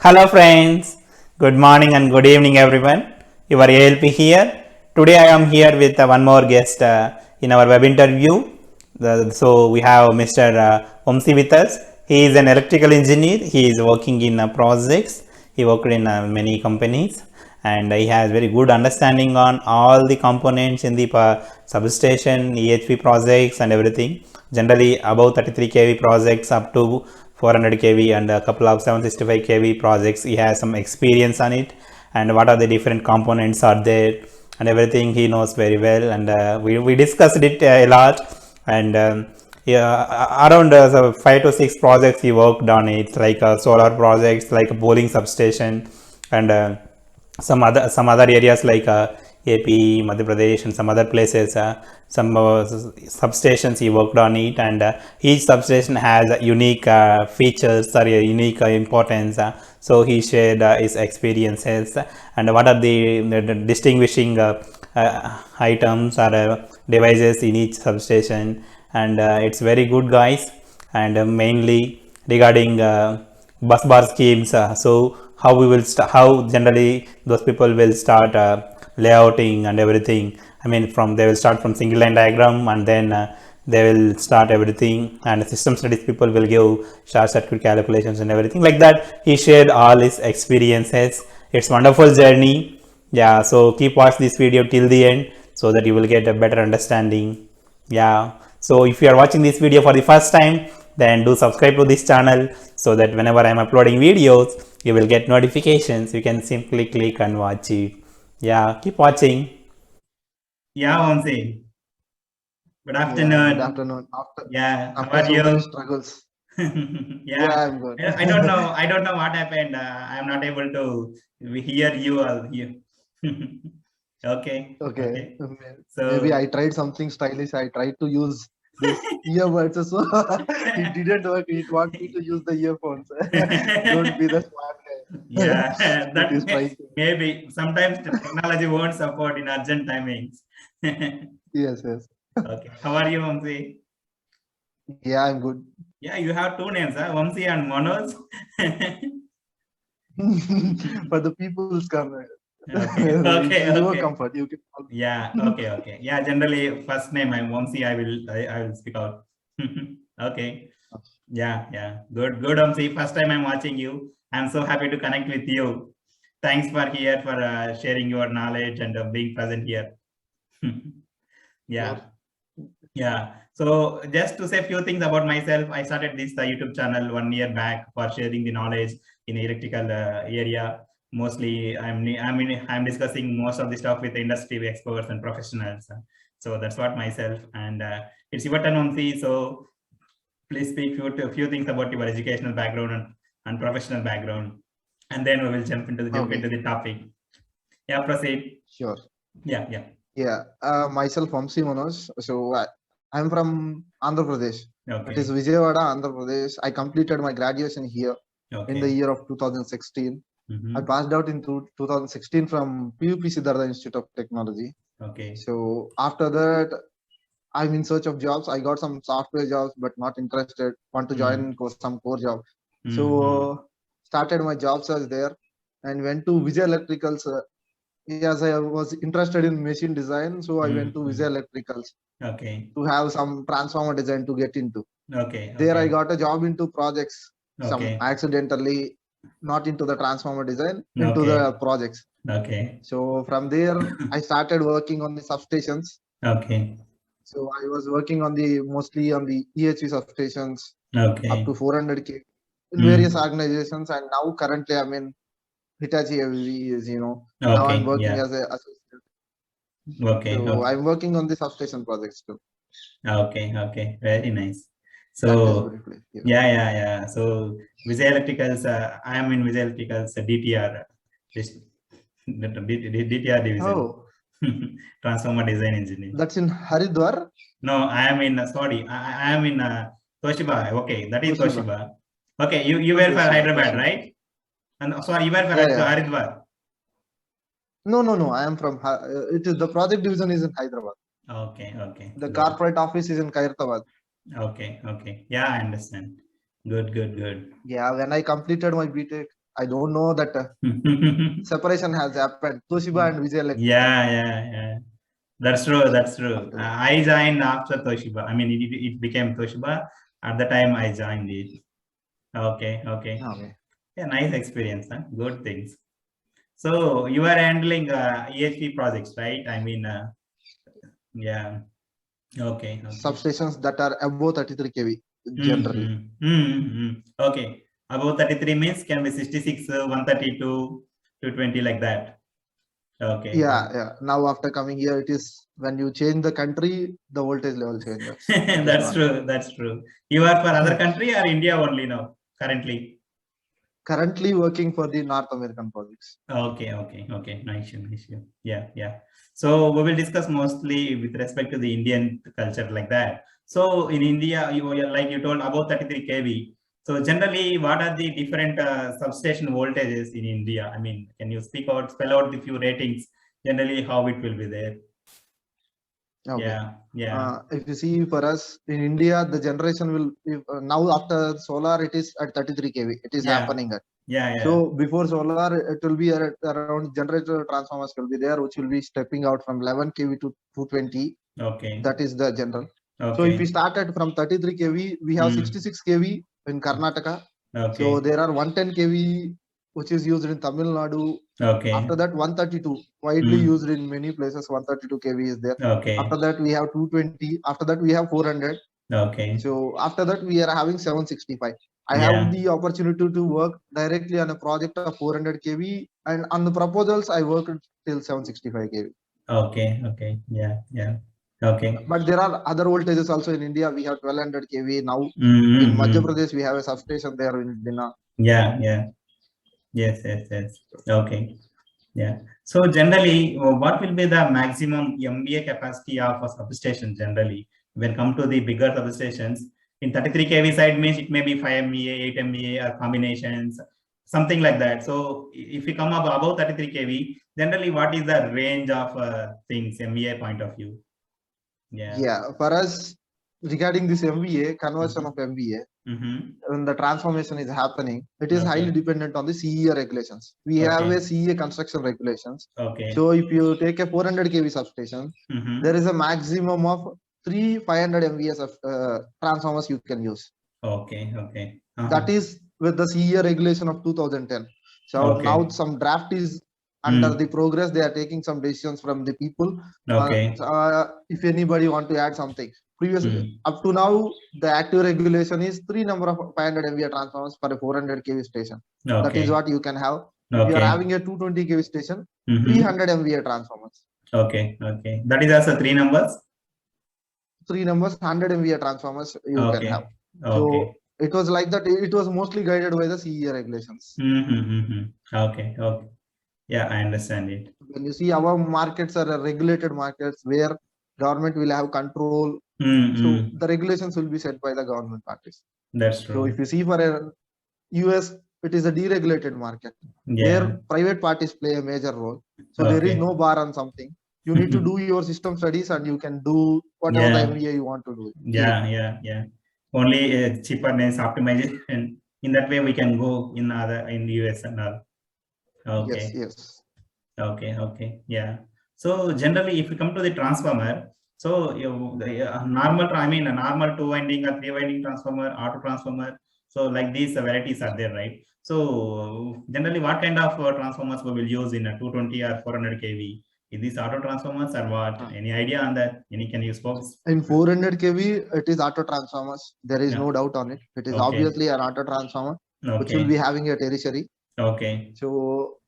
Hello friends, good morning and good evening everyone. Your ALP here. Today I am here with one more guest in our web interview. So we have Mr. Vamsi with us. He is an electrical engineer. He is working in projects. He worked in many companies and he has very good understanding on all the components in the substation, EHV projects and everything. Generally above 33 kV projects up to 400 kV and a couple of 765 kV projects. He has some experience on it and what are the different components are there and everything he knows very well, and we discussed it a lot, and around 5 to 6 projects he worked on it, like solar projects, like a bowling substation, and some other areas like AP, Madhya Pradesh, and some other places. Some substations he worked on it, and each substation has unique features or unique importance. So he shared his experiences and what are the distinguishing items or devices in each substation, and it's very good, guys, and mainly regarding bus bar schemes. So how we will how generally those people will start layouting and everything. I mean, they will start from single line diagram, and then they will start everything, and system studies people will give short circuit calculations and everything like that. He shared all his experiences. It's wonderful journey. Yeah, so keep watch this video till the end so that you will get a better understanding. Yeah, so if you are watching this video for the first time, then do subscribe to this channel so that whenever I am uploading videos, you will get notifications. You can simply click and watch it. Yeah, keep watching. Yeah, Vamsi. Good Yeah, afternoon. good afternoon. Yeah, how After are so many you? struggles. Yeah, Yeah, I'm good. I don't know. I don't know what happened. I am not able to hear you all here. Okay, Okay. okay. Maybe So I tried something stylish. I tried to use this earbuds, so it didn't work. It wants me to use the earphones. Don't be the smart guy. yeah, It that is trying to. maybe sometimes the technology won't support in urgent timings. Yes, yes. Okay, how are you, Vamsi? Yeah, I'm good. Yeah, you have two names, huh? Vamsi and Manoj. For the people's comment, Okay, it's okay, your okay. comfort. You can call Yeah, me. okay, okay. Yeah, generally first name I'm Vamsi. I will speak out. Okay. Yeah, yeah. Good, good, Vamsi. First time I'm watching you. I'm so happy to connect with you. Thanks for here for sharing your knowledge and being present here. Sure. Yeah. Yeah. So just to say a few things about myself, I started this YouTube channel 1 year back for sharing the knowledge in electrical area. Mostly, I'm discussing most of the stuff with industry experts and professionals. So that's what myself, and it's your turn, Vamsi. So please speak few things about your educational background and professional background, and then we will jump into Okay. the topic. Yeah, proceed. Sure. Yeah, yeah. Yeah, myself Vamsi Manoj. So I'm from Andhra Pradesh. That is Okay. Vijayawada, Andhra Pradesh. I completed my graduation here in the Okay. year of 2016. I Mm-hmm. passed out in 2016 from PUP Siddhartha Institute of Technology. Okay. So after that, I'm in search of jobs. I got some software jobs, but not interested. Want to Mm-hmm. join some core job. Mm-hmm. So started my job search there and went to Vijay Electricals. Yes, I was interested in machine design, so I went to Mm-hmm. Vijay Electricals Okay. to have some transformer design to get into. Okay. There I Okay. got a job into projects, some Okay. accidentally not into the transformer design, into the Okay. projects. Okay. So from there I started working on the substations. Okay. So I was working on the mostly on the EHV substations up to Okay. 400 kV in various Mm. organizations, and now currently I'm in Hitachi ABB is now I'm Okay. working Yeah. as a associate. Okay. So Okay. I'm working on the substation projects too. Okay. Okay. Very nice. That is So briefly. Yeah. yeah, yeah, yeah. So Vijay Electricals, I am in Vijay Electricals DTR, this DTR division, Oh, transformer design engineer. that's in Haridwar, No, I am in sorry, I am in Toshiba. Okay, that is Toshiba. Toshiba. Okay, you Oh, were for Toshiba, Hyderabad, Toshiba. right? And sorry, you were for Yeah, yeah. Haridwar. No, no, no. I am from. It is the project division is in Hyderabad. Okay, okay, The good. corporate office is in Khairtabad. Okay, okay. Yeah, I understand. Good, good, good. Yeah. When I completed my BTech, I don't know that separation has happened. Toshiba and Vijay Electric. Yeah. That's true. That's true. After that. I joined after Toshiba. I mean, it became Toshiba. At the time, I joined it. Okay. Okay. Yeah, nice experience. Huh? Good things. So you are handling EHP projects, right? I mean, yeah. Okay. Substations that are above 33 kV generally. Okay. Above 33 means can be 66, 132, 220 like that. Okay. Yeah. Now after coming here, it is when you change the country, the voltage level changes. That's true. You are for other country or India only now currently? Currently working for the North American projects. Okay. Nice. Yeah. So we will discuss mostly with respect to the Indian culture like that. So in India, like you told about 33 kV. So generally, what are the different substation voltages in India? I mean, can you spell out the few ratings? Generally, how it will be there? Okay. Yeah. If you see for us in India, the generation will now after solar, it is at 33 kV. It is happening at. Yeah. So before solar, it will be around generator transformers will be there, which will be stepping out from 11 kV to 220. Okay. That is the general. Okay. So if we started from 33 kV, we have 66 kV in Karnataka. Okay. So there are 110 kV which is used in Tamil Nadu. Okay. After that 132 widely used in many places. 132 kV is there. Okay. After that we have 220. After that we have 400. Okay. So after that we are having 765. I have the opportunity to work directly on a project of 400 kV, and on the proposals I worked till 765 kV. Okay. Yeah. Okay. But there are other voltages also in India. We have 1200 kV now. In Mm-hmm. Madhya Pradesh, we have a substation there in Bina. Yeah. Yes. Okay. Yeah. So generally, what will be the maximum MVA capacity of a substation generally when come to the bigger substations? In 33 kV side means it may be 5 MVA, 8 MVA or combinations, something like that. So if you come up above 33 kV, generally what is the range of things MVA point of view? Yeah. For us, regarding this MVA, conversion of MVA, when the transformation is happening, it is highly dependent on the CEA regulations. We have a CEA construction regulations. Okay. So if you take a 400 kV substation, there is a maximum of 500 MVA of transformers you can use. Okay. That is with the CEA regulation of 2010. So now some draft is under the progress. They are taking some decisions from the people. Okay. If anybody want to add something, previously up to now the active regulation is 3 number of 500 MVA transformers for a 400 kV station. That is what you can have. If you are having a 220 kV station, 300 MVA transformers. Okay. That is also 3 numbers. 3 numbers, 100 MVA transformers you can have. So it was like that. It was mostly guided by the CEA regulations. Okay. Yeah, I understand it. When you see our markets are regulated markets where government will have control. So the regulations will be set by the government parties. That's true. So if you see for a US, it is a deregulated market where private parties play a major role. So there is no bar on something. You need to do your system studies and you can do whatever the MVA you want to do. Yeah. Only cheaperness, optimization. In that way, we can go in the US and all. Okay. Yes. Okay. Yeah. So generally, if you come to the transformer, so a normal 2-winding or 3-winding transformer, auto transformer. So like these varieties are there, right? So generally, what kind of transformers we will use in a 220 or 400 kV? Is these auto transformers or what? Any idea on that? Can you spokes? In 400 kV, it is auto transformers. There is no doubt on it. It is obviously an auto transformer, which will be having a tertiary. Okay. So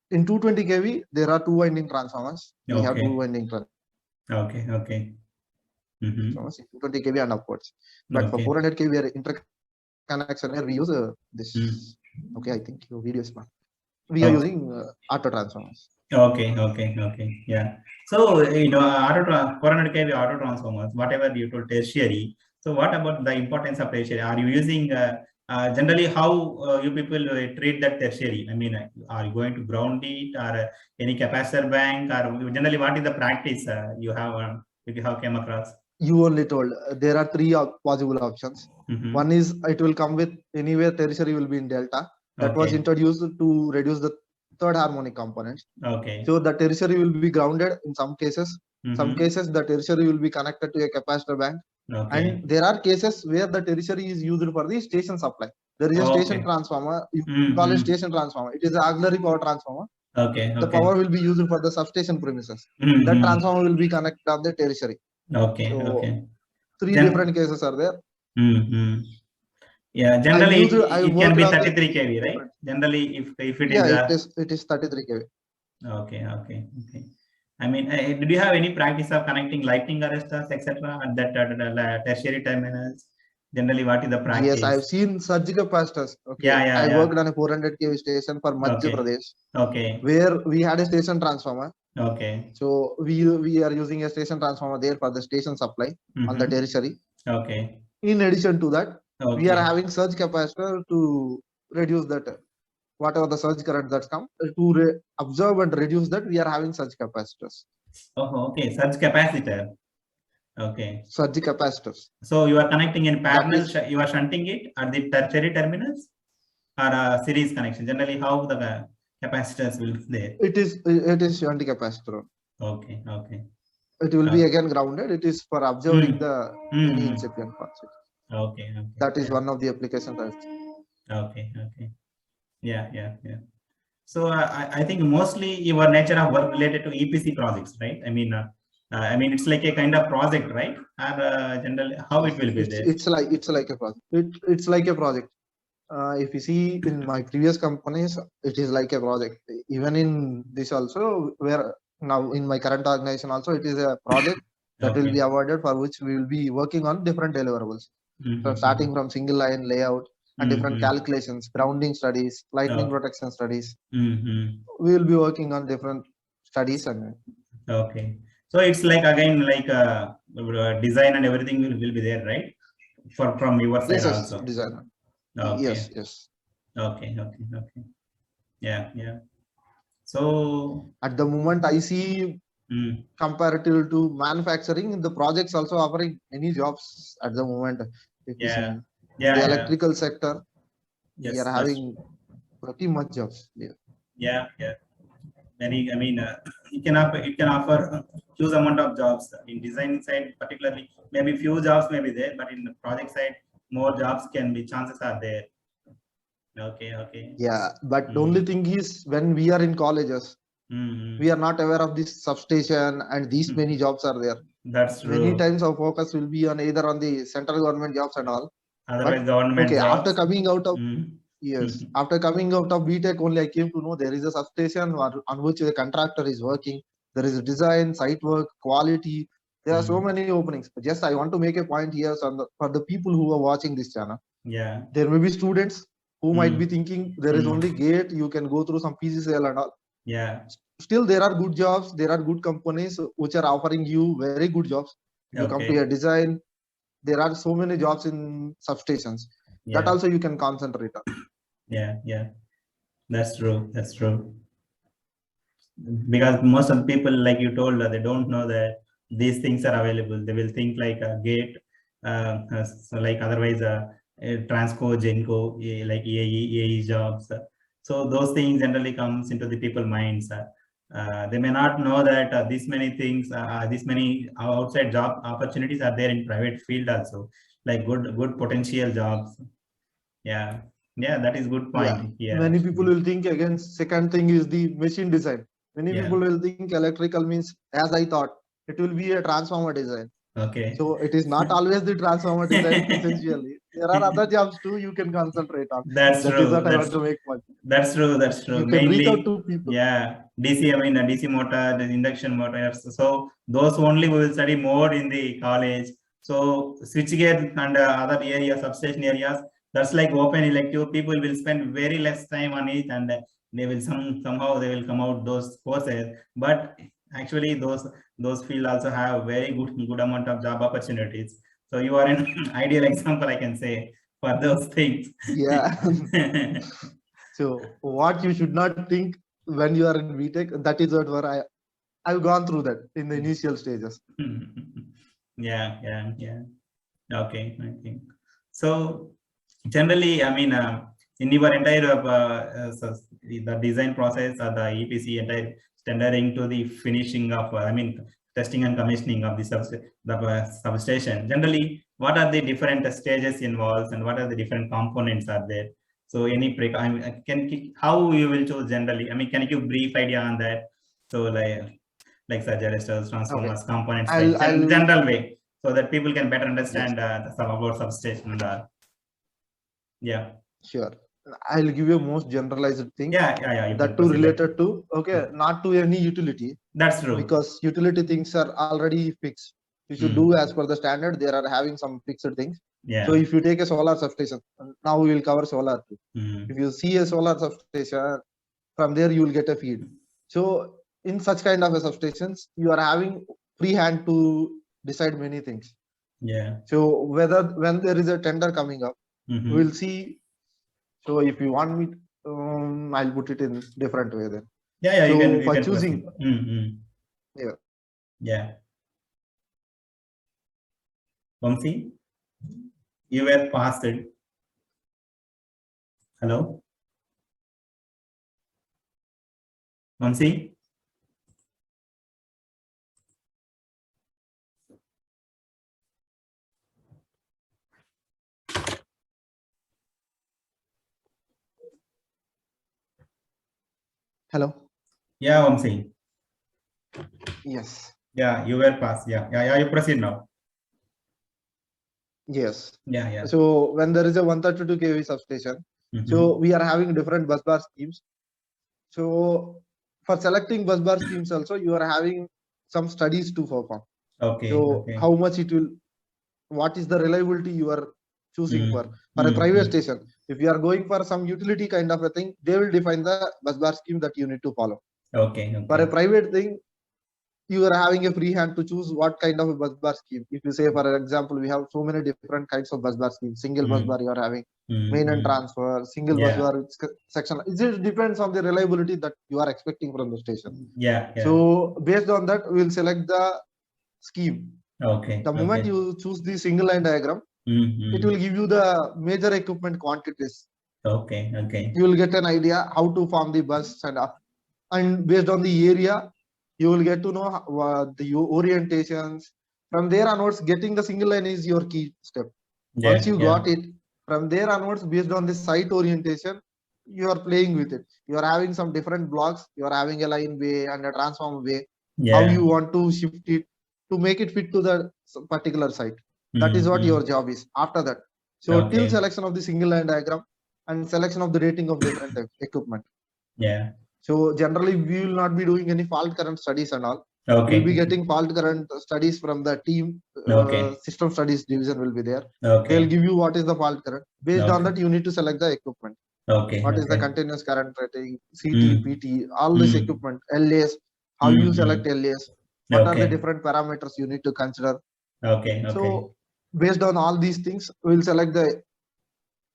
in 220 kV, there are 2-winding transformers. We have 2-winding transformers. Okay. 220 kV and upwards. But for 400 kV, we are interconnection. We use this. Okay, I think your video is smart. We are using auto transformers. Okay. Yeah. So 400 kV auto transformers, whatever you told tertiary. So what about the importance of tertiary? Are you using generally how you people treat that tertiary? I mean, are you going to ground it or any capacitor bank, or generally what is the practice you have came across? You only told there are 3 possible options. One is it will come with anywhere tertiary will be in delta. that was introduced to reduce the third harmonic components. Okay. So the tertiary will be grounded in some cases. Some cases the tertiary will be connected to a capacitor bank. Okay. And there are cases where the tertiary is used for the station supply. There is a station transformer. You call it station transformer. It is an auxiliary power transformer. Okay. The power will be used for the substation premises. That transformer will be connected on the tertiary. Okay. So, three different cases are there. Yeah, generally it can be 33 kV, right? Generally, if it is. It is 33 kV. Okay. I mean, did you have any practice of connecting lightning arresters, etc., at that tertiary terminals? Generally, what is the practice? Yes, I've seen surge capacitors. Okay. I worked on a 400 kV station for Madhya Pradesh. Okay. Where we had a station transformer. Okay. So we are using a station transformer there for the station supply on the tertiary. Okay. In addition to that, we are having surge capacitor to reduce that whatever the surge current that's come to absorb and reduce that. We are having surge capacitors. Oh, okay. Surge capacitor. Okay. Surge capacitors. So you are connecting in parallel. You are shunting it at the tertiary terminals, or a series connection. Generally, how the capacitors will be there? It is shunting capacitor. Okay. It will be again grounded. It is for observing the any incipient parts. Okay. That is one of the applications. Okay. Yeah. So I think mostly your nature of work related to EPC projects, right? I mean, it's like a kind of project, right? Or generally, how it will be there? It's like a project. It's like a project. If you see in my previous companies, it is like a project. Even in this also, where now in my current organization also, it is a project that will be awarded, for which we will be working on different deliverables. So starting from single line layout and different calculations, grounding studies, lightning protection studies. We will be working on different studies. Okay. So it's like again like design and everything will be there, right? From your side also. Design. Okay. Yes. Okay. Yeah. So at the moment I see comparative to manufacturing, the projects also offering many jobs at the moment. The electrical sector, yes, we are having pretty much jobs. Yeah. Very, I mean, it can offer huge amount of jobs in design side, particularly. Maybe few jobs may be there, but in the project side, more jobs chances are there. Okay. Yeah, but the only thing is, when we are in colleges, we are not aware of this substation and these many jobs are there. That's true. Many times our focus will be on either on the central government jobs and all. Otherwise, government jobs. After coming out of after coming out of BTech, only I came to know there is a substation on which the contractor is working. There is a design, site work, quality. There are so many openings. Just I want to make a point here for the people who are watching this channel. Yeah. There may be students who might be thinking there is only gate, you can go through some PCCL and all. Yeah. Still, there are good jobs. There are good companies which are offering you very good jobs. If you come to a design, there are so many jobs in substations. That also you can concentrate on. Yeah. That's true. Because most of the people, like you told, they don't know that these things are available. They will think like a gate, so like otherwise Transco, Genco, like EAE jobs. So those things generally comes into the people minds. They may not know that these many things, these many outside job opportunities are there in private field also, like good potential jobs. Yeah, that is good point. Yeah. Many people will think again. Second thing is the machine design. Many people will think electrical means, as I thought, it will be a transformer design. Okay. So it is not always the transformer design. Essentially, there are other jobs too you can concentrate on. That is what I want to make point. That's true. You can reach out to people. Yeah, DC motor, the induction motors. So those only we will study more in the college. So switchgear and other areas, substation areas, that's like open elective. People will spend very less time on it, and they will somehow they will come out those courses. But actually, those fields also have very good amount of job opportunities. So you are an ideal example, I can say, for those things. Yeah. So what you should not think when you are in BTech, that is what I've gone through that in the initial stages. Yeah. Okay, I think so. Generally, I mean, in your entire the design process or the EPC entire tendering to the finishing of testing and commissioning of the substation, generally what are the different stages involved and what are the different components are there? So any how you will choose generally? Can you brief idea on that? So like such arresters, transformers, Okay. components, I'll general way, so that people can better understand about substation. Yeah. Sure. I'll give you a most generalized thing. Yeah. That too related to, okay, not to any utility. That's true. Because utility things are already fixed. You should do as per the standard. They are having some fixed things. Yeah. So if you take a solar substation, now we will cover solar too. If you see a solar substation, from there you will get a feed. So in such kind of a substations, you are having free hand to decide many things. Yeah. So when there is a tender coming up, we will see. So if you want me, I'll put it in different way then. Yeah. So you for can choosing. Yeah. Vamsi, you were passed. Hello. Vamsi. Hello. Yeah, Vamsi. Yes. Yeah, you were passed. Yeah. You proceed now. Yes. Yeah. So when there is a 132 kV substation, so we are having different bus bar schemes. So for selecting bus bar schemes also, you are having some studies to perform. Okay. So how much it will, what is the reliability you are choosing for a private station? If you are going for some utility kind of a thing, they will define the bus bar scheme that you need to follow. Okay. For a private thing, you are having a free hand to choose what kind of a bus bar scheme. If you say, for example, we have so many different kinds of bus bar schemes. Single bus bar you are having, main and transfer, single bus bar section. It depends on the reliability that you are expecting from the station. Yeah. So based on that, we will select the scheme. Okay. The moment you choose the single line diagram, it will give you the major equipment quantities. Okay. You will get an idea how to form the bus and based on the area, you will get to know the orientations. From there onwards, getting the single line is your key step. Once you got it, from there onwards, based on the site orientation, you are playing with it. You are having some different blocks. You are having a line way and a transformer way. How you want to shift it to make it fit to the particular site. That is what your job is after that. So till selection of the single line diagram and selection of the rating of different equipment. Yeah. So generally we will not be doing any fault current studies and all. Okay. We'll be getting fault current studies from the team. System studies division will be there. Okay. They'll give you what is the fault current. Based on that, you need to select the equipment. Okay. What is the continuous current rating, CT, PT, all this equipment, LAs, how you select LAs, what are the different parameters you need to consider. Okay. So based on all these things, we'll select the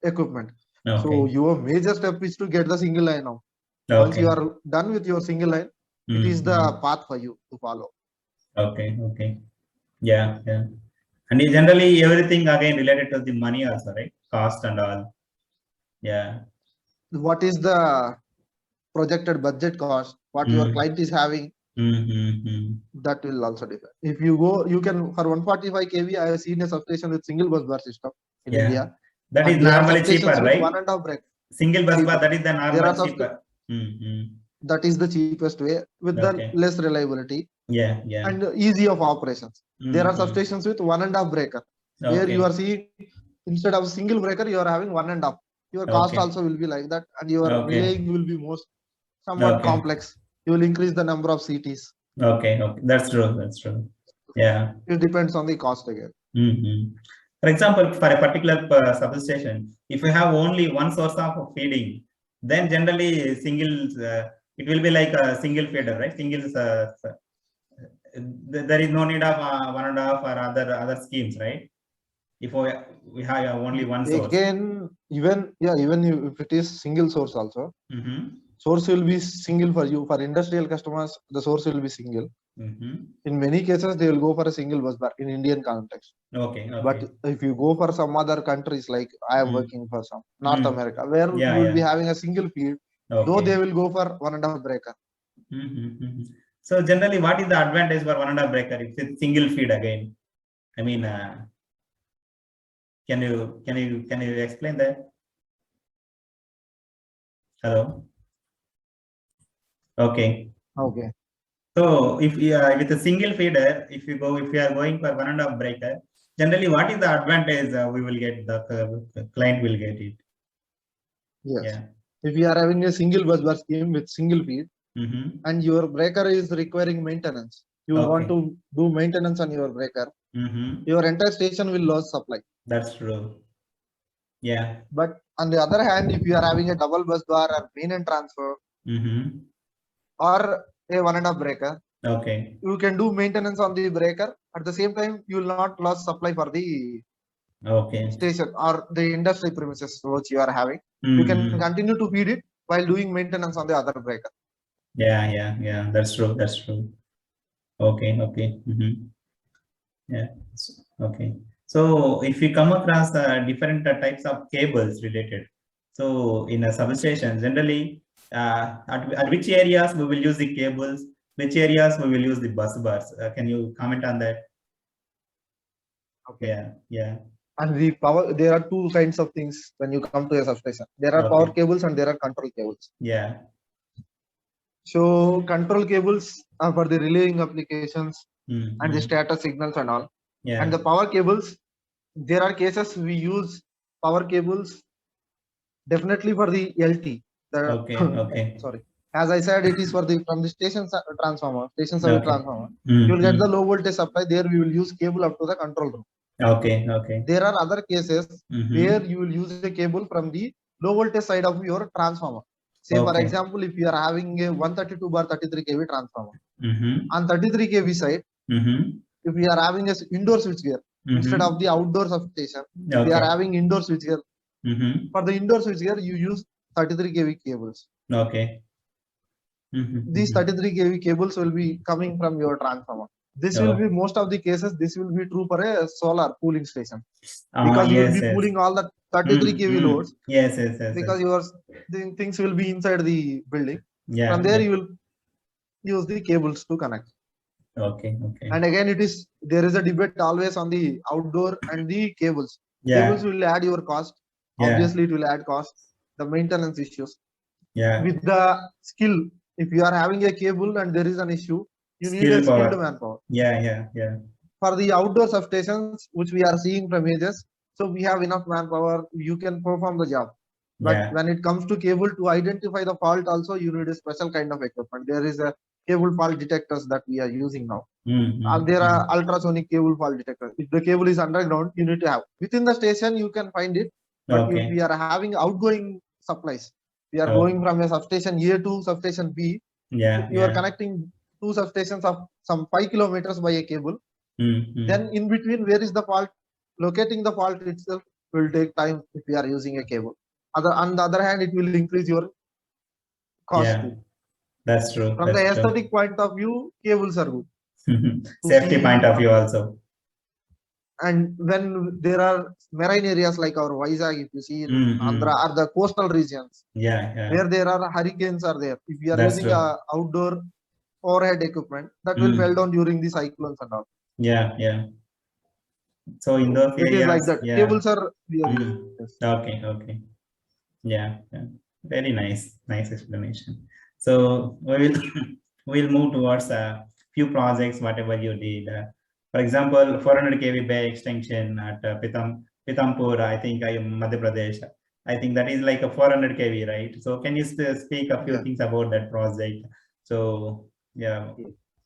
equipment. So your major step is to get the single line now. Once you are done with your single line, it is the path for you to follow. Okay. Yeah. And generally everything again related to the money also, right? Cost and all. Yeah. What is the projected budget cost? What your client is having? That will also differ. If you go, you can for 145 kV. I have seen a substation with single bus bar system in India. That is normally cheaper, right? 1.5 break. Single bus bar, that is the normal cheaper. That is the cheapest way with the less reliability. Yeah. And easy of operations. There are substations with 1.5 breaker, where you are seeing instead of single breaker, you are having 1.5. Your cost also will be like that, and your relaying will be somewhat complex. You will increase the number of CTs. Okay. That's true. Yeah. It depends on the cost again. For example, for a particular substation, if you have only one source of feeding, then generally it will be like a single feeder, right? There is no need of 1.5 or other schemes, right? If we have only one source. Again, even if it is single source also, source will be single for you. For industrial customers, the source will be single. In many cases, they will go for a single bus bar in Indian context. Okay. But if you go for some other countries, like I am working for some North America, where you will be having a single feed, though they will go for 1.5 breaker. So generally, what is the advantage for 1.5 breaker if it's single feed again? I mean, can you explain that? Hello. Okay. So if with a single feeder, if you are going for 1.5 breaker, generally what is the advantage we will get? The client will get it. Yes. Yeah. If you are having a single bus bar scheme with single feed, and your breaker is requiring maintenance, you want to do maintenance on your breaker, your entire station will lose supply. That's true. Yeah. But on the other hand, if you are having a double bus bar or main and transfer, or a 1.5 breaker, you can do maintenance on the breaker. At the same time, you will not lose supply for the station or the industry premises which you are having. You can continue to feed it while doing maintenance on the other breaker. Yeah. That's true. Okay. Yeah. Okay. So if we come across different types of cables related, so in a substation, generally, at which areas we will use the cables, which areas we will use the bus bars? Can you comment on that? Okay. Yeah. And the power, there are two kinds of things when you come to a substation. There are power cables and there are control cables. Yeah. So control cables are for the relaying applications and the status signals and all. Yeah. And the power cables, there are cases we use power cables definitely for the LT. Sorry. As I said, it is for the from the station transformer, station service transformer. You will get the low voltage supply. There we will use cable up to the control room. Okay. There are other cases where you will use a cable from the low voltage side of your transformer. Say for example, if you are having a 132 bar 33 kV transformer, on 33 kV side, if we are having a indoor switchgear instead of the outdoor substation, we are having indoor switchgear. For the indoor switchgear, you use 33 kV cables. These 33 kV cables will be coming from your transformer. This will be most of the cases. This will be true for a solar cooling station because you will be cooling all the 33 kV loads. Yes. Because your things will be inside the building. Yeah. From there you will use the cables to connect. Okay. And again, there is a debate always on the outdoor and the cables. Yeah. Cables will add your cost. Yeah. Obviously, it will add cost. The maintenance issues. Yeah. With the skill, if you are having a cable and there is an issue, you need a skilled manpower. Yeah. For the outdoor substations, which we are seeing from ages, so we have enough manpower. You can perform the job. But when it comes to cable, to identify the fault, also you need a special kind of equipment. There is a cable fault detectors that we are using now. There are ultrasonic cable fault detectors. If the cable is underground, you need to have. Within the station, you can find it. But if we are having outgoing supplies, we are going from a substation A to substation B. You are connecting two substations of some 5 kilometers by a cable. Then in between, where is the fault? Locating the fault itself will take time if we are using a cable. On the other hand, it will increase your cost. Yeah, that's true. From the aesthetic point of view, cables are good. Safety point of view also. And when there are marine areas like our Vizag, if you see in Andhra or the coastal regions, where there are hurricanes are there. If you are using outdoor overhead equipment, that will fell down during the cyclones and all. Yeah. So in those areas, it is like that. Cables are okay. Yeah. Very nice explanation. So we'll move towards a few projects, whatever you did. For example, 400 kV bay extension at Pithampur, I think Madhya Pradesh. I think that is like a 400 kV, right? So can you speak a few things about that project? So yeah.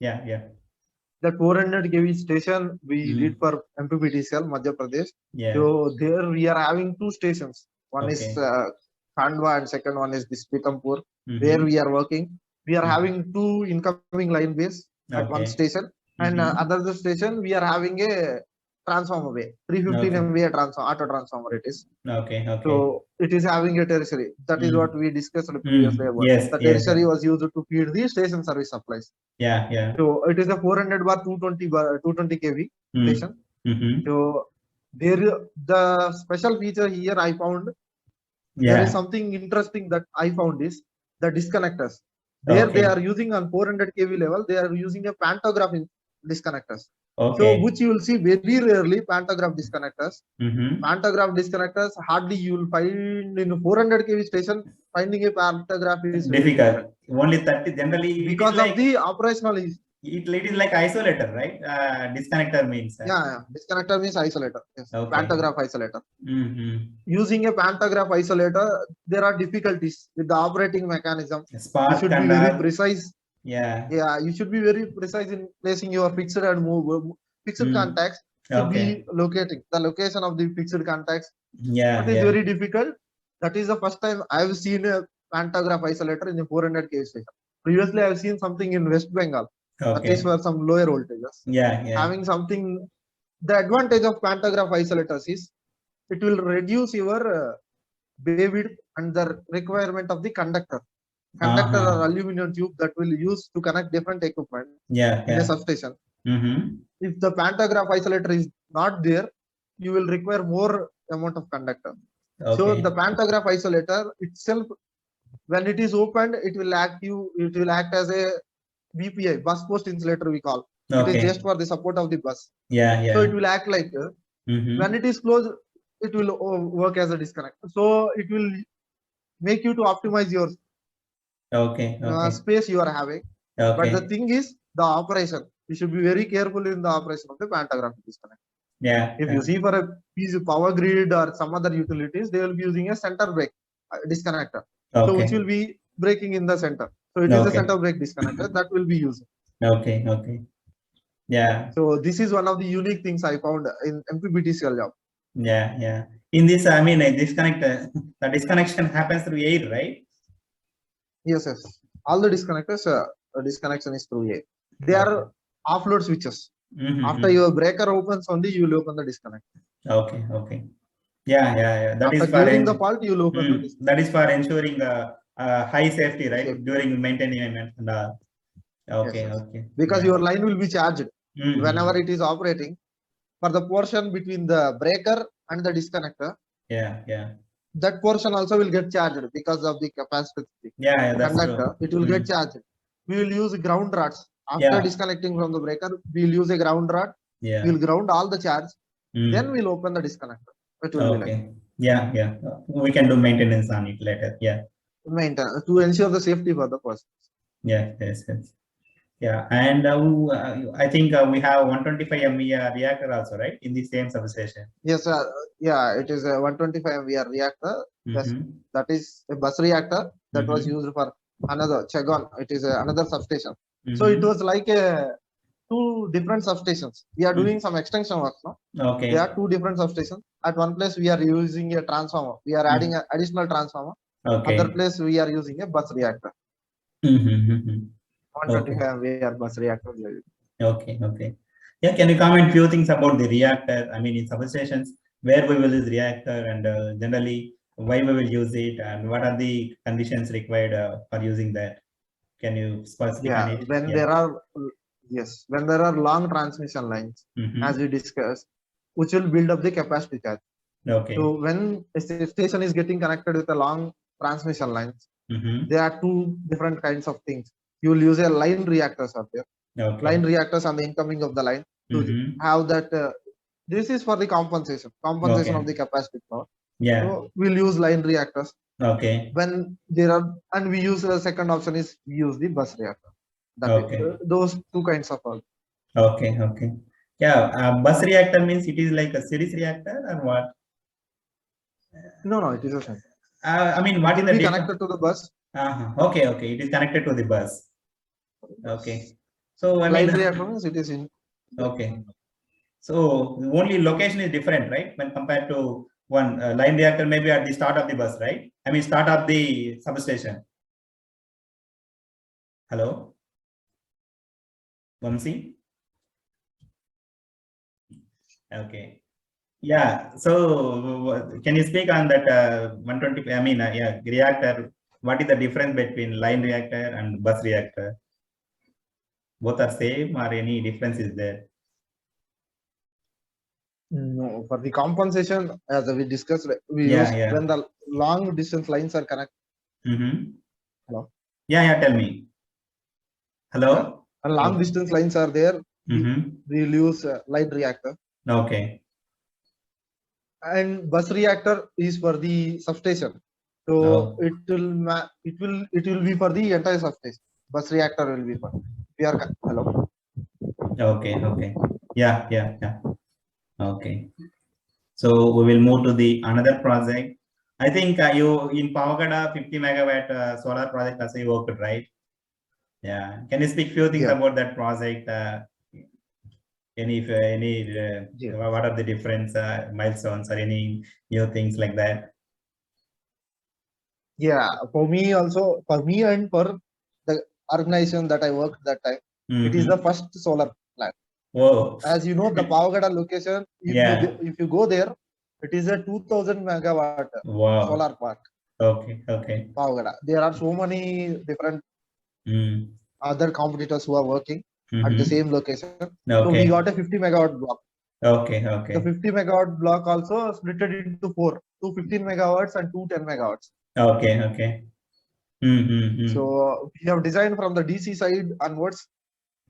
That 400 kV station we did for MPPTCL, Madhya Pradesh. Yeah. So there we are having two stations. One is Khandwa and second one is this Pithampur, where we are working. We are having two incoming line bays at one station. And another station, we are having a transformer way. 315 MVA auto transformer it is. Okay. Okay. So it is having a tertiary. That is what we discussed previously about. Yes. The tertiary was used to feed the station service supplies. Yeah. Yeah. So it is a 400 bar 220 kV station. So the special feature here I found, there is something interesting that I found is the disconnectors. There they are using on 400 kV level, they are using a pantograph disconnectors. So which you will see very rarely pantograph disconnectors. Pantograph disconnectors hardly you will find in 400 kV station. Finding a pantograph is difficult. Only 30 generally because of the operational. It is like isolator, right? Disconnector means. Disconnector means isolator. Yes. Pantograph isolator. Using a pantograph isolator, there are difficulties with the operating mechanism. Spark you should be very precise. Yeah. You should be very precise in placing your fixed and fixed contacts. Should be locating the location of the fixed contacts. That is very difficult. That is the first time I have seen a pantograph isolator in a 400 kV station. Previously, I have seen something in West Bengal. That is for some lower voltages. Having something. The advantage of pantograph isolators is it will reduce your bay width and the requirement of the conductor. Conductor or aluminum tube that will use to connect different equipment in a substation. If the pantograph isolator is not there, you will require more amount of conductor. So the pantograph isolator itself, when it is opened, it will act as a BPI, bus post insulator we call. It is just for the support of the bus. So it will act like when it is closed, it will work as a disconnector. So it will make you to optimize your space you are having. But the thing is the operation. You should be very careful in the operation of the pantograph disconnector. If you see for a piece of power grid or some other utilities, they will be using a center break disconnector. So which will be breaking in the center. So it is a center break disconnector that will be used. So this is one of the unique things I found in MPBTCL job. In this, I mean, disconnector, the disconnection happens through air, right? Yes. All the disconnectors, disconnection is through air. They are offload switches. After your breaker opens only, you will open the disconnector. That is during the fault, you will open the disconnector. That is for ensuring high safety, right? During maintenance and all. Because your line will be charged whenever it is operating. For the portion between the breaker and the disconnector, that portion also will get charged because of the capacity. Conductor, it will get charged. We will use ground rods after disconnecting from the breaker. We will use a ground rod. We will ground all the charge. Then we'll open the disconnector. It will be like. We can do maintenance on it later. Maintenance to ensure the safety for the person. Yes. And I think we have 125 MVA reactor also, right? In the same substation. Yes, it is a 125 MVA reactor. Yes, that is a bus reactor that was used for another Chagon. It is another substation. So it was like two different substations. We are doing some extension work now. There are two different substations. At one place we are using a transformer. We are adding an additional transformer. Other place we are using a bus reactor. 125 MVA bus reactor. Can you comment few things about the reactor? I mean, in substations, where we will use reactor and generally why we will use it and what are the conditions required for using that? Can you specify it? When there are long transmission lines, as we discussed, which will build up the capacity charge. So when a station is getting connected with a long transmission lines, there are two different kinds of things. You will use a line reactors up there. Line reactors on the incoming of the line to have that. This is for the compensation of the capacity power. So we'll use line reactors. When there are, and we use the second option is we use the bus reactor. Those two kinds of all. Bus reactor means it is like a series reactor or what? No, it is a same. I mean, what is the connected to the bus? It is connected to the bus. So I line mean, reactor means it is in. So only location is different, right? When compared to one line reactor, maybe at the start of the bus, right? I mean, start of the substation. Hello, Vamsi. Okay. Yeah. So can you speak on that 120? I mean, yeah, reactor. What is the difference between line reactor and bus reactor? Both are same or any difference is there? No, for the compensation, as we discussed, we Yeah, use yeah. when the long distance lines are connected. Hello. Yeah. Tell me. Hello. And long distance lines are there. We'll use line reactor. Okay. And bus reactor is for the substation. So it will be for the entire substation. Bus reactor will be for. Hello. Okay. Yeah. Okay. So we will move to the another project. I think you in Pavagada 50 megawatt solar project also you worked, right? Yeah. Can you speak few things about that project? What are the different milestones or any new things like that? Yeah, for me and for the organization that I worked that time, it is the first solar plant. Whoa. As you know, the Pavagada location, if you go there, it is a 2000 megawatt solar park. Okay. Pavagada. There are so many different other competitors who are working at the same location. So we got a 50 megawatt block. Okay. The 50 megawatt block also split into 4, 2 15 megawatts and 2 10 megawatts. Okay. So we have designed from the DC side onwards.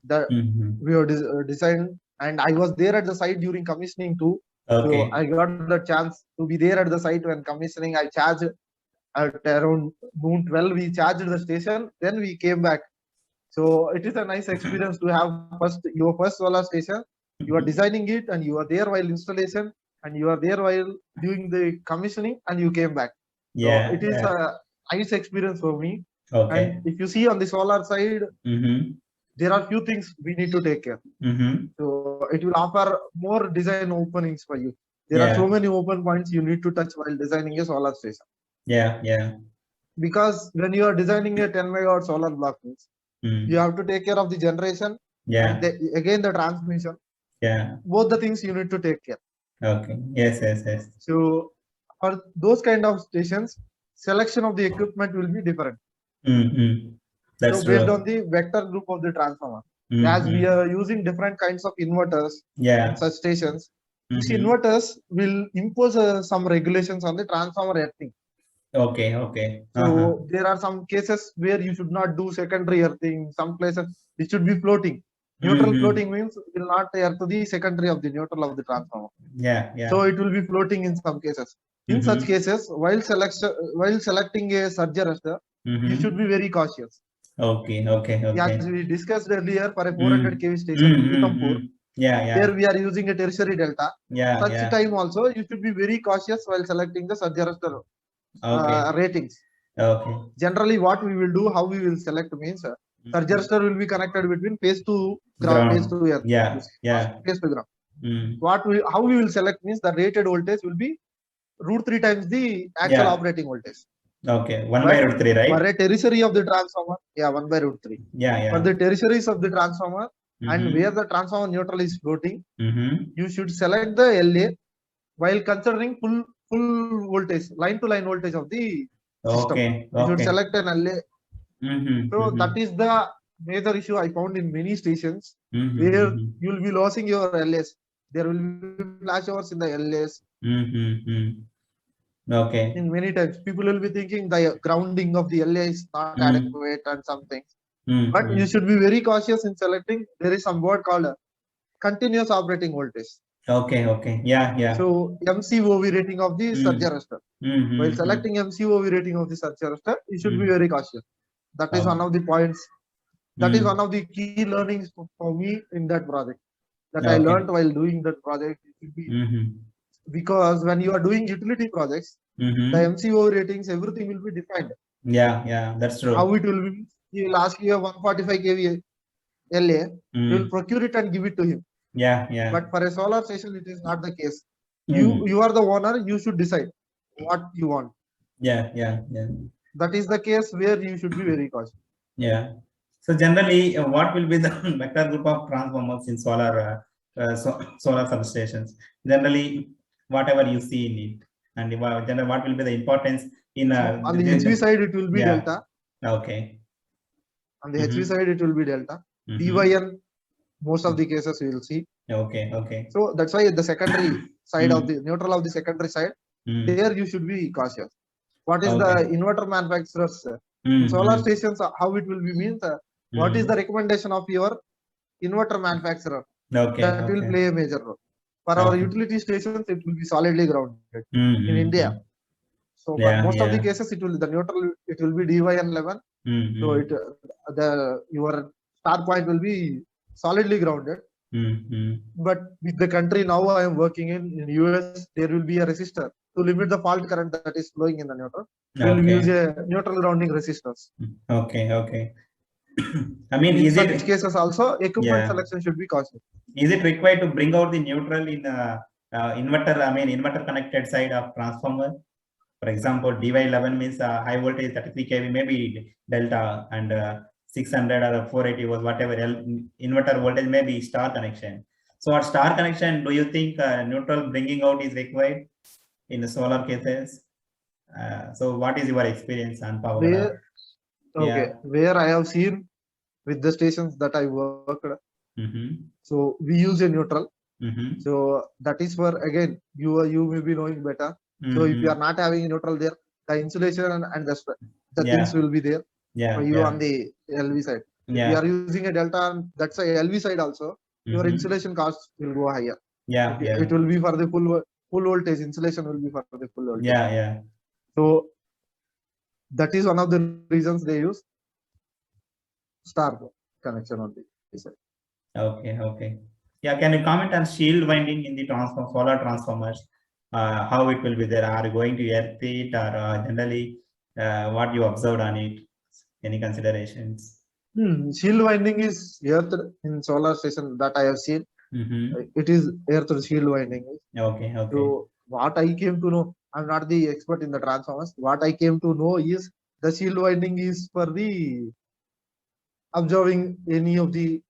We have designed, and I was there at the site during commissioning too. Okay. So I got the chance to be there at the site when commissioning. I charged at around noon 12. We charged the station. Then we came back. So it is a nice experience to have your first solar station. You are designing it, and you are there while installation, and you are there while doing the commissioning, and you came back. Yeah. So it is a nice experience for me. Okay. And if you see on the solar side, there are few things we need to take care. So it will offer more design openings for you. There are so many open points you need to touch while designing a solar station. Yeah. Because when you are designing a 10 megawatt solar block, you have to take care of the generation. Yeah. And again the transmission. Yeah. Both the things you need to take care. Okay. Yes. So for those kind of stations, selection of the equipment will be different. That's so based on the vector group of the transformer. As we are using different kinds of inverters in such stations, these inverters will impose some regulations on the transformer earthing. Okay. So there are some cases where you should not do secondary earthing. Some places it should be floating. Neutral floating means it will not earth the secondary of the neutral of the transformer. Yeah. So it will be floating in some cases. In such cases, while selecting a surge arrestor, you should be very cautious. Okay. As we discussed earlier, for a 400 kV station in Pithampur, there we are using a tertiary delta. Such time also, you should be very cautious while selecting the surge arrestor ratings. Okay. Generally, what we will do, how we will select means, surge arrestor will be connected between phase to ground, phase to earth. Phase to ground. How we will select means the rated voltage will be √3 times the actual operating voltage. Okay, 1 by √3, right? For a tertiary of the transformer, 1 by √3. For the tertiaries of the transformer and where the transformer neutral is floating, you should select the LA while considering full voltage, line to line voltage of the system. You should select an LA. So that is the major issue I found in many stations where you will be losing your LS. There will be flashovers in the LS. Okay. In many times, people will be thinking the grounding of the LA is not adequate and some things. But you should be very cautious in selecting. There is some word called continuous operating voltage. Okay. Yeah. So MCOV rating of the surge arrestor. While selecting MCOV rating of the surge arrestor, you should be very cautious. That is one of the points. That is one of the key learnings for me in that project. That I learned while doing that project. Because when you are doing utility projects, the MCO ratings, everything will be defined. Yeah, that's true. How it will be, he will ask you a 145 kV LA, you will procure it and give it to him. Yeah. But for a solar station, it is not the case. You are the owner, you should decide what you want. Yeah. That is the case where you should be very cautious. Yeah. So generally, what will be the vector group of transformers in solar solar substations. Generally, whatever you see in it, and what will be the importance in on the HV side, it will be delta. Okay. On the HV side, it will be delta. DYN, most of the cases you will see. Okay. So that's why the secondary side of the neutral of the secondary side, there you should be cautious. What is the inverter manufacturers? In solar stations, how it will be means, what is the recommendation of your inverter manufacturer? That will play a major role. For our utility stations, it will be solidly grounded in India. So for most of the cases, the neutral, it will be DYN11. So your star point will be solidly grounded. But with the country now I am working in US, there will be a resistor to limit the fault current that is flowing in the neutral. We will use a neutral grounding resistors. Okay. I mean, in such cases also equipment selection should be cautious. Is it required to bring out the neutral in inverter? I mean, inverter connected side of transformer. For example, DY11 means high voltage 33 kV, maybe delta, and 600 or 480 was whatever inverter voltage may be star connection. So at star connection, do you think neutral bringing out is required in the solar cases? So what is your experience on power? Where I have seen with the stations that I worked, so we use a neutral. So that is for, again, you may be knowing better. So if you are not having a neutral there, the insulation and the things will be there for you on the LV side. If you are using a delta, that's a LV side also, your insulation cost will go higher. It will be for the full voltage. Insulation will be for the full voltage. So that is one of the reasons they use star connection on the side. Okay. Yeah, can you comment on shield winding in the solar transformers? How it will be there? Are you going to earth it, or generally what you observed on it? Any considerations? Shield winding is earthed in solar station that I have seen. It is earthed shield winding. Okay. So what I came to know, I'm not the expert in the transformers. What I came to know is the shield winding is for the observing any of the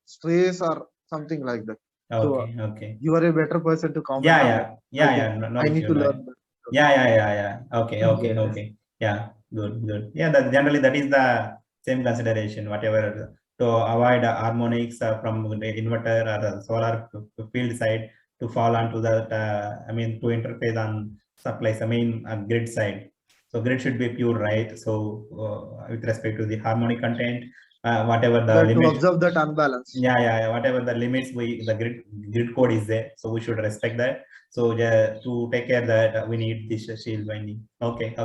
strays or something like that. Okay. You are a better person to comment. Yeah. No, I need to learn. Yeah. Okay. Yeah, good. Yeah, generally that is the same consideration. Whatever to avoid harmonics from the inverter or the solar field side to fall onto that. To interface on supplies. Grid side. So grid should be pure, right? So with respect to the harmonic content. Whatever the limit, to observe that unbalance. Yeah. Whatever the limits the grid code is there, so we should respect that. So to take care that we need this shield winding. Okay.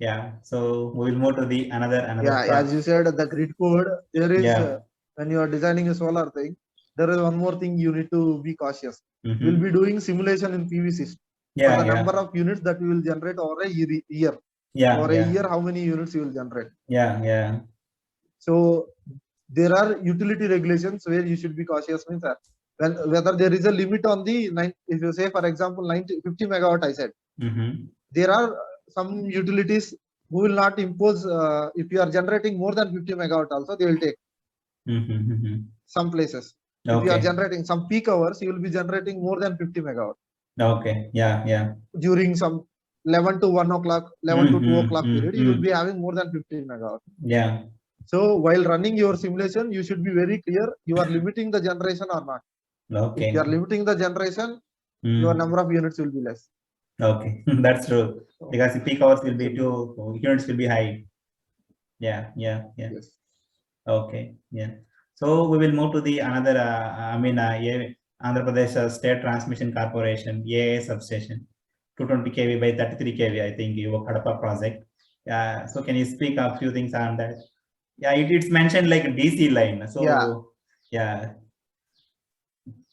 Yeah. So we will move to the another. As you said, the grid code there is when you are designing a solar thing, there is one more thing you need to be cautious. We'll be doing simulation in PV system. For the number of units that we will generate over a year. For a year, how many units you will generate? Yeah. So there are utility regulations where you should be cautious. Means whether there is a limit on the if you say, for example, 50 megawatt, I said there are some utilities who will not impose if you are generating more than 50 megawatt also they will take. Some places if you are generating some peak hours, you will be generating more than 50 megawatt. Okay. Yeah. During some 11 to 1 o'clock, 11 to 2 o'clock period, you will be having more than 50 megawatt. Yeah. So while running your simulation, you should be very clear you are limiting the generation or not. Okay. If you are limiting the generation, your number of units will be less. Okay, that's true. Because the peak hours will be units will be high. Yeah. Yes. Okay. Yeah. So we will move to the another. Andhra Pradesh State Transmission Corporation AA substation, 220 kV by 33 kV. I think your Kadapa project. So can you speak a few things on that? Yeah, it's mentioned like a DC line. So yeah.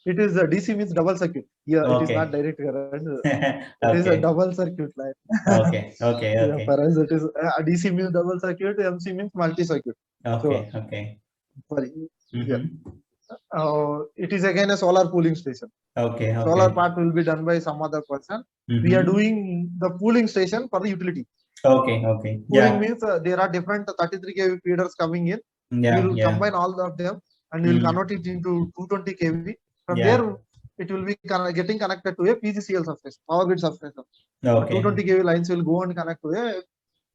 It is a DC means double circuit. Yeah, it is not direct current. It is a double circuit line. Okay. For us, it is DC means double circuit. MC means multi circuit. Okay. It is again a solar pooling station. Okay. Solar part will be done by some other person. We are doing the pooling station for the utility. Okay. Pooling means there are different 33 kV feeders coming in. We will combine all of them and we will convert it into 220 kV. From there, it will be getting connected to a PGCL substation, power grid substation. Okay. 220 kV lines will go and connect to a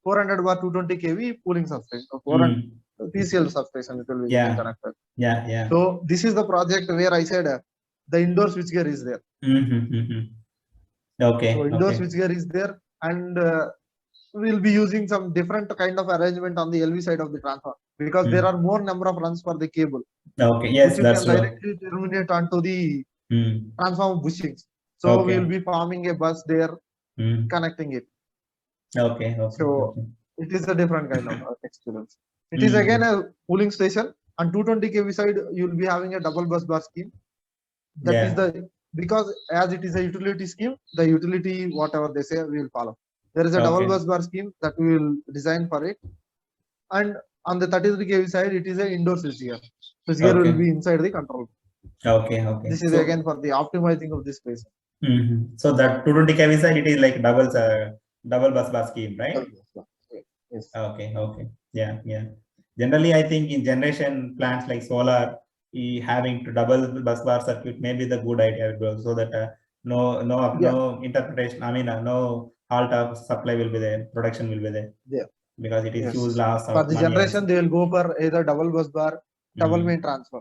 400 bar 220 kV pooling substation. 400 PCL substation, it will be getting connected. Yeah. So this is the project where I said the indoor switchgear is there. Okay. So indoor switchgear is there, and we'll be using some different kind of arrangement on the LV side of the transformer, because there are more number of runs for the cable. Okay. Yes, which you that's can directly terminate onto the transformer bushings. So we will be forming a bus there, connecting it. Okay. So it is a different kind of experience. It is again a pooling station. On 220 kV side, you will be having a double bus bar scheme. That is because as it is a utility scheme, the utility, whatever they say, we will follow. There is a double bus bar scheme that we will design for it. And on the 33 kV side, it is an indoor switchgear. Switchgear will be inside the control. Okay. This is again for the optimizing of this space. So that 220 kV side, it is like double bus bar scheme, right? Yes. Okay. Yeah. Generally, I think in generation plants like solar, having to double bus bar circuit may be the good idea, so that no interpretation. I mean, no halt of supply will be there, production will be there. Yeah. Because it is huge loss for of the money generation, also. they will go for either double bus bar, double main transfer.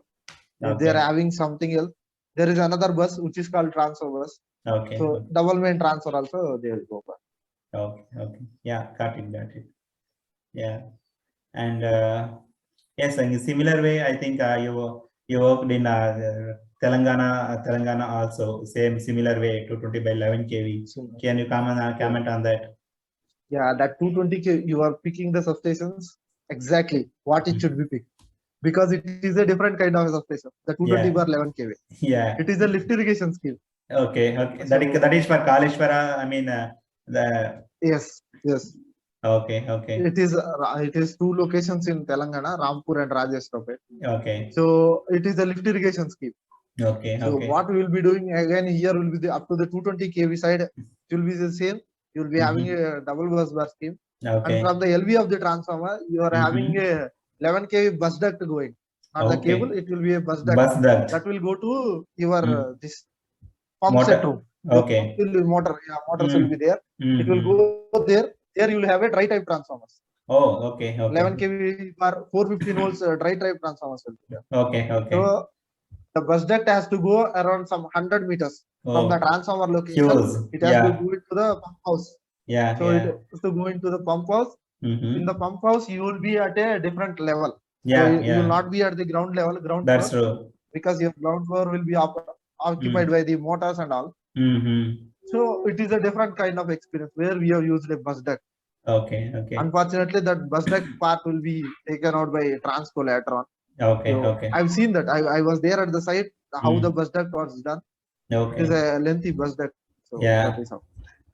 If they are having something else, there is another bus which is called transfer bus. Okay. So double main transfer also they will go for. Okay. Yeah, got it. Yeah. And yes, in a similar way, I think you worked in Telangana also, same similar way, 220 by 11 kV. Can you comment on that? Yeah, that 220 kV, you are picking the substations exactly what it should be picked, because it is a different kind of substation. The 220 bar 11 kV. Yeah. It is a lift irrigation scheme. Okay. So, that is for Kaleshwara. I mean, Yes. Okay. It is two locations in Telangana, Rampur and Rajeshwapet. Okay. So it is a lift irrigation scheme. Okay. So what we will be doing again here will be up to the 220 kV side. It will be the same. You will be having a double bus bar scheme. Okay. And from the LV of the transformer, you are having a 11 kV bus duct going. On the cable, it will be a bus duct. That will go to your this pump set room. Okay. Motors will be there. It will go there. There you will have a dry type transformers. Oh, okay. 11 kV bar 450 volts dry type transformers will be there. Okay. So the bus duct has to go around some 100 meters from the transformer location. Huge. It has to go into the pump house. Yeah. So it has to go into the pump house. In the pump house, you will be at a different level. Yeah. So you will not be at the ground level. That's floor, true. Because your ground floor will be occupied by the motors and all. So it is a different kind of experience where we have used a bus duct. Okay. Unfortunately, that bus duct part will be taken out by Transco later on. Okay. I've seen that. I was there at the site, how the bus duct was done. Okay. It is a lengthy bus duct. So that is how.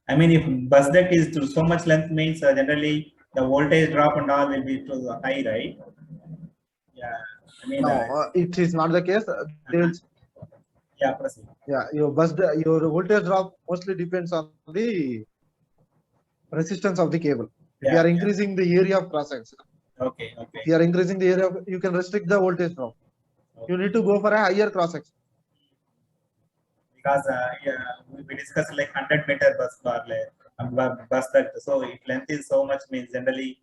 I mean, if bus duct is to so much length, means generally the voltage drop and all will be too high, right? Yeah. I mean, no, it is not the case. Proceed. Yeah, your voltage drop mostly depends on the resistance of the cable. If you are increasing the area of cross section. Okay. If you are increasing the area, you can restrict the voltage drop. You need to go for a higher cross section. Because we discussed like 100-meter bus bar, bus duct. So if length is so much, means generally,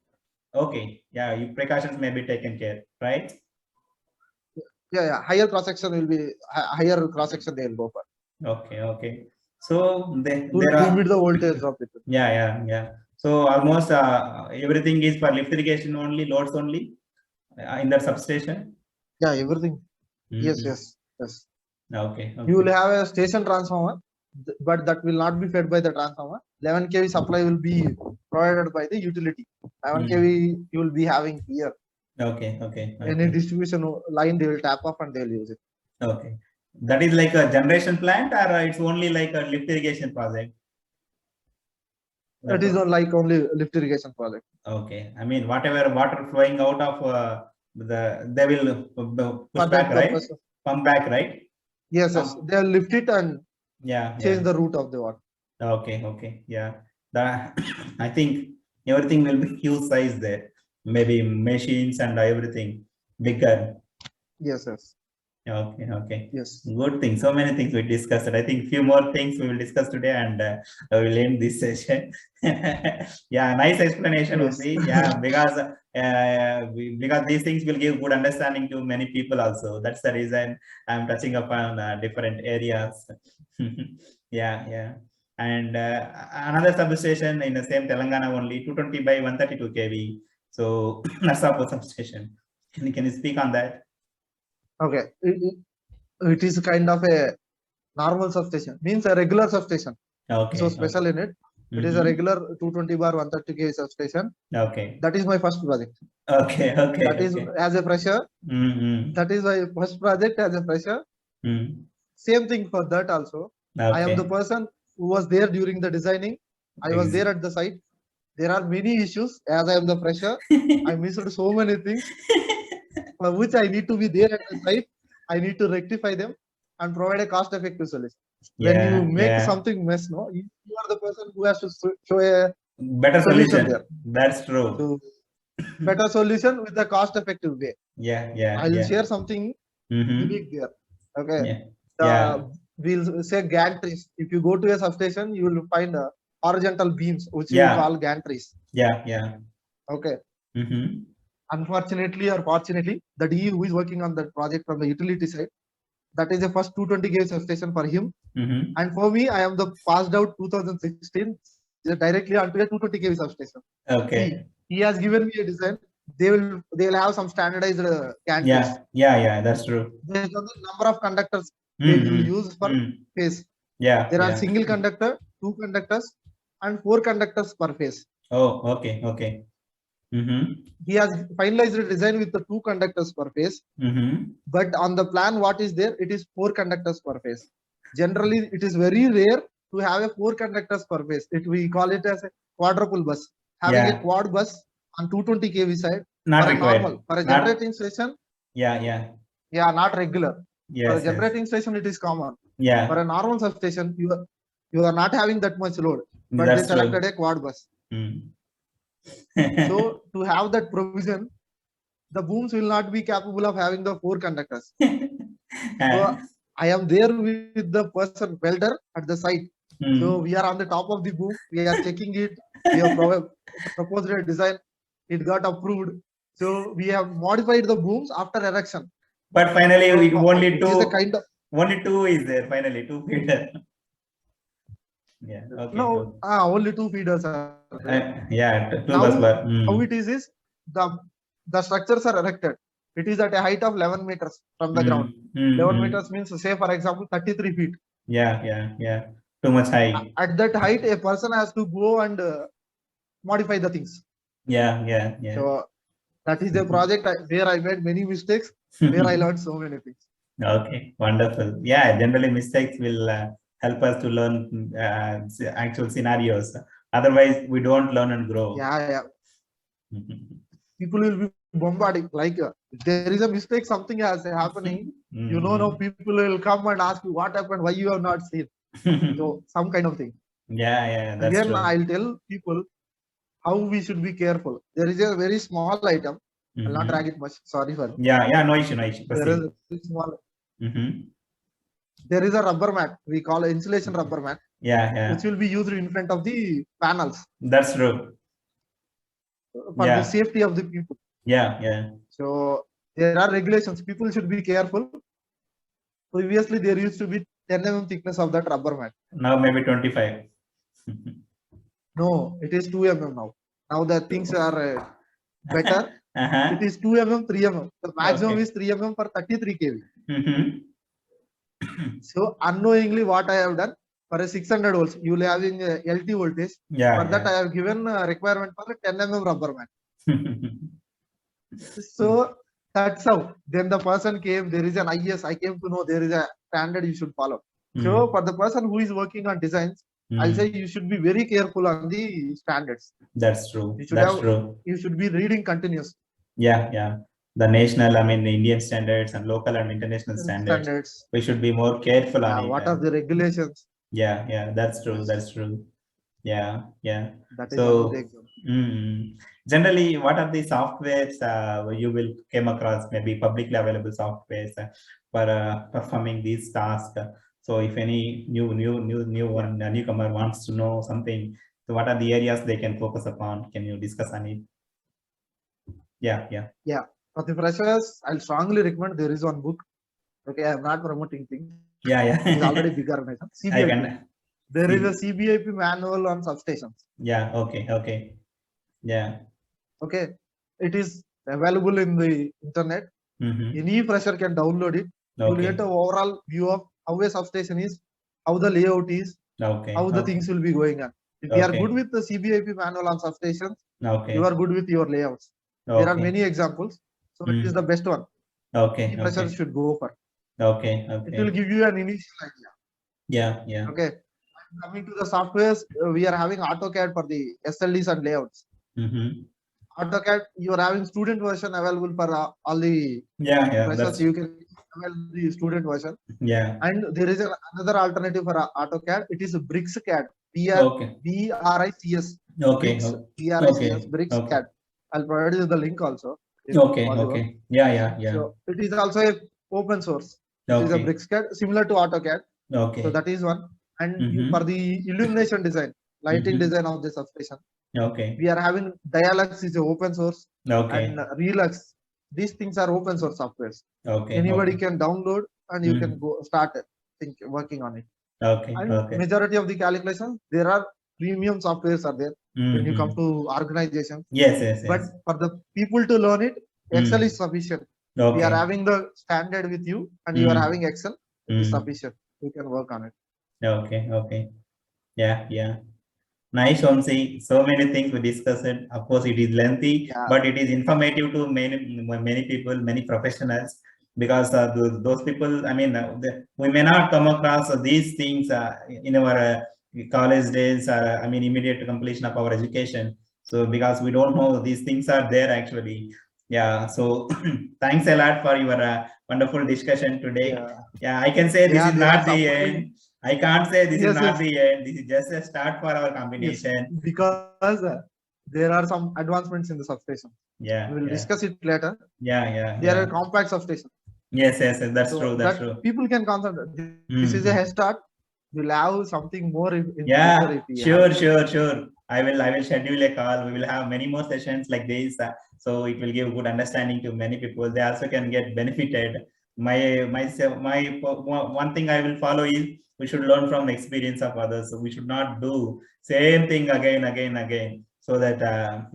your precautions may be taken care, right? Yeah. Higher cross section will be higher cross section they will go for. Okay. So there are limit the voltage drop. Yeah. So almost everything is for lift irrigation only, loads only in that substation. Yeah, everything. Yes. Okay. You will have a station transformer, but that will not be fed by the transformer. 11 kV supply will be provided by the utility. 11 kV you will be having here. Okay. Any distribution line they will tap off and they will use it. Okay. That is like a generation plant, or it's only like a lift irrigation project? It is like only lift irrigation project. Okay. I mean, whatever water flowing out of they will push back, right? Pump back, right? Yes. They'll lift it and change the route of the water. Okay. Yeah. I think everything will be huge size there. Maybe machines and everything bigger. Yes. Okay. Yes. Good thing. So many things we discussed. I think few more things we will discuss today, and we'll end this session. Yeah, nice explanation, Yes. only. Yeah, because these things will give good understanding to many people also. That's the reason I'm touching upon different areas. Yeah. And another substation in the same Telangana only, 220 by 132 kV. So Narsapur substation. Can you speak on that? Okay. It is kind of a normal substation, means a regular substation. Okay. So special in it. It is a regular 220 bar 130 kV substation. Okay. That is my first project. Okay. That is as a fresher. That is my first project as a fresher. Same thing for that also. I am the person who was there during the designing. I was there at the site. There are many issues as I am the fresher. I missed so many things for which I need to be there at the site. I need to rectify them and provide a cost-effective solution. When you make something mess, no, you are the person who has to show a better solution there. That's true. So, better solution with a cost-effective way. Yeah. I will share something unique there. Okay. We'll say gantries. If you go to a substation, you will find horizontal beams, which we call gantries. Yeah. Okay. Unfortunately or fortunately, the DE who is working on that project from the utility side, that is the first 220 kV substation for him. And for me, I am the passed out 2016 directly onto a 220 kV substation. Okay. He has given me a design. They will have some standardized gantries. Yeah, that's true. Based on the number of conductors they will use per phase. There are single conductor, 2 conductors, and 4 conductors per phase. Oh, okay. He has finalized the design with the 2 conductors per phase. But on the plan, what is there? It is 4 conductors per phase. Generally, it is very rare to have a 4 conductors per phase. We call it as a quadruple bus. Having a quad bus on 220 kV side, not for required. Normal, for a generating station. Yeah, not regular. For a generating station, it is common. For a normal substation, you are not having that much load, but they selected a quad bus. So to have that provision, the booms will not be capable of having the 4 conductors. So I am there with the person welder at the site. So we are on the top of the boom. We are checking it. We have proposed a design. It got approved. So we have modified the booms after erection. But finally, only 2. Kind of, only 2 is there. Finally, 2 feeder. Okay. No, only 2 feeders are there. 2 now, bus bar. How it is the structures are erected. It is at a height of 11 meters from the ground. 11 meters means, say for example, 33 feet. Yeah. Too much high. At that height, a person has to go and modify the things. Yeah. So that is a project where I made many mistakes, where I learned so many things. Okay, wonderful. Yeah, generally mistakes will help us to learn actual scenarios. Otherwise, we don't learn and grow. Yeah. People will be bombarding. Like if there is a mistake, something has happening. You know, people will come and ask you what happened, why you have not seen. So some kind of thing. Yeah. That's Again, true. I'll tell people how we should be careful. There is a very small item. I'll not drag it much. Sorry for it. Yeah. No issue. There is a small. There is a rubber mat. We call it insulation rubber mat. Yeah. Which will be used in front of the panels. That's true. For the safety of the people. Yeah. So there are regulations. People should be careful. Previously, there used to be 10 mm thickness of that rubber mat. Now maybe 25. No, it is 2 mm now. Now the things are better. It is 2 mm, 3 mm. The maximum is 3 mm for 33 kV. So unknowingly, what I have done, for a 600 volts, you will having LT voltage. For that, I have given a requirement for a 10 mm rubber mat. So that's how. Then the person came. There is an IS. I came to know there is a standard you should follow. So for the person who is working on designs, I'll say you should be very careful on the standards. That's true. You should be reading continuous. Yeah. The national, the Indian standards and local and international standards. We should be more careful on it. What are the regulations? Yeah. That's true. Yeah. That is So one of the example. Generally, what are the softwares you will came across? Maybe publicly available softwares for performing these tasks. So if any newcomer wants to know something, so what are the areas they can focus upon? Can you discuss on it? Yeah. For the freshers, I'll strongly recommend there is one book. Okay, I am not promoting things. Yeah. It is already big organization. CBIP. There is a CBIP manual on substations. Yeah. Okay. Yeah. Okay, it is available in the internet. Any fresher can download it. You will get an overall view of how a substation is, how the layout is, how the things will be going on. If you are good with the CBIP manual on substations, you are good with your layouts. There are many examples, so it is the best one. Any fresher should go for. Okay. It will give you an initial idea. Yeah. Okay. Coming to the softwares, we are having AutoCAD for the SLDs and layouts. AutoCAD, you are having student version available for all the freshers. You can avail the student version. Yeah. And there is another alternative for AutoCAD. It is BricsCAD. BRICS. BRICS. BricsCAD. I'll provide you the link also. Okay. Yeah. So it is also a open source. It is a BricsCAD similar to AutoCAD. Okay. So that is one. And for the illumination design, lighting design of the substation. Okay. We are having Dialux is open source. Okay. And Relux. These things are open source softwares. Okay. Anybody can download and you can go start working on it. Okay. And majority of the calculations, there are premium softwares are there when you come to organization. Yes. But for the people to learn it, Excel is sufficient. We are having the standard with you and you are having Excel. It is sufficient. You can work on it. Okay. Yeah. Nice, Vamsi. So many things we discussed. Of course, it is lengthy, but it is informative to many people, many professionals, because those people, I mean, we may not come across these things in our college days, immediate completion of our education. So because we don't know these things are there actually. Yeah. So thanks a lot for your wonderful discussion today. Yeah, I can say this is not the end. I can't say this is not the end. This is just a start for our combination. Yes, because there are some advancements in the substation. Yeah. We will discuss it later. Yeah. There are compact substations. Yes. That's true. That's true. People can concentrate. This is a head start. We'll have something more. Sure. I will schedule a call. We will have many more sessions like this. So it will give good understanding to many people. They also can get benefited. My one thing I will follow is we should learn from the experience of others. So we should not do same thing again, so that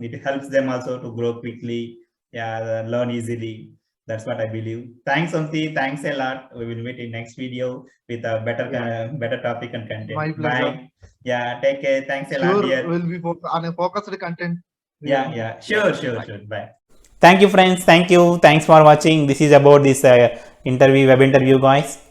it helps them also to grow quickly. Yeah, learn easily. That's what I believe. Thanks, Vamsi. Thanks a lot. We will meet in next video with a better topic and content. My pleasure. Bye. Yeah, take care. Thanks a lot, dear. We'll be on a focused content. Yeah. Sure. Bye. Thank you, friends. Thanks for watching. This is about this web interview, guys,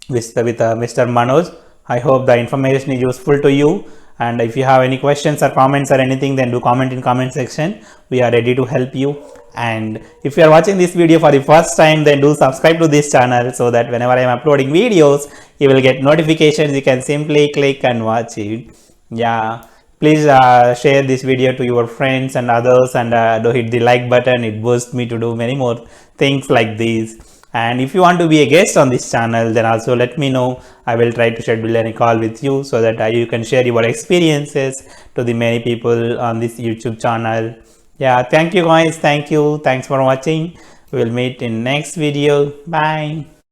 with Mr. Manoj. I hope the information is useful to you. And if you have any questions or comments or anything, then do comment in comment section. We are ready to help you. And if you are watching this video for the first time, then do subscribe to this channel so that whenever I am uploading videos, you will get notifications. You can simply click and watch it. Yeah. Please share this video to your friends and others, and do hit the like button. It boosts me to do many more things like these. And if you want to be a guest on this channel, then also let me know. I will try to schedule a call with you so that you can share your experiences to the many people on this YouTube channel. Yeah, thank you guys. Thanks for watching. We will meet in next video. Bye.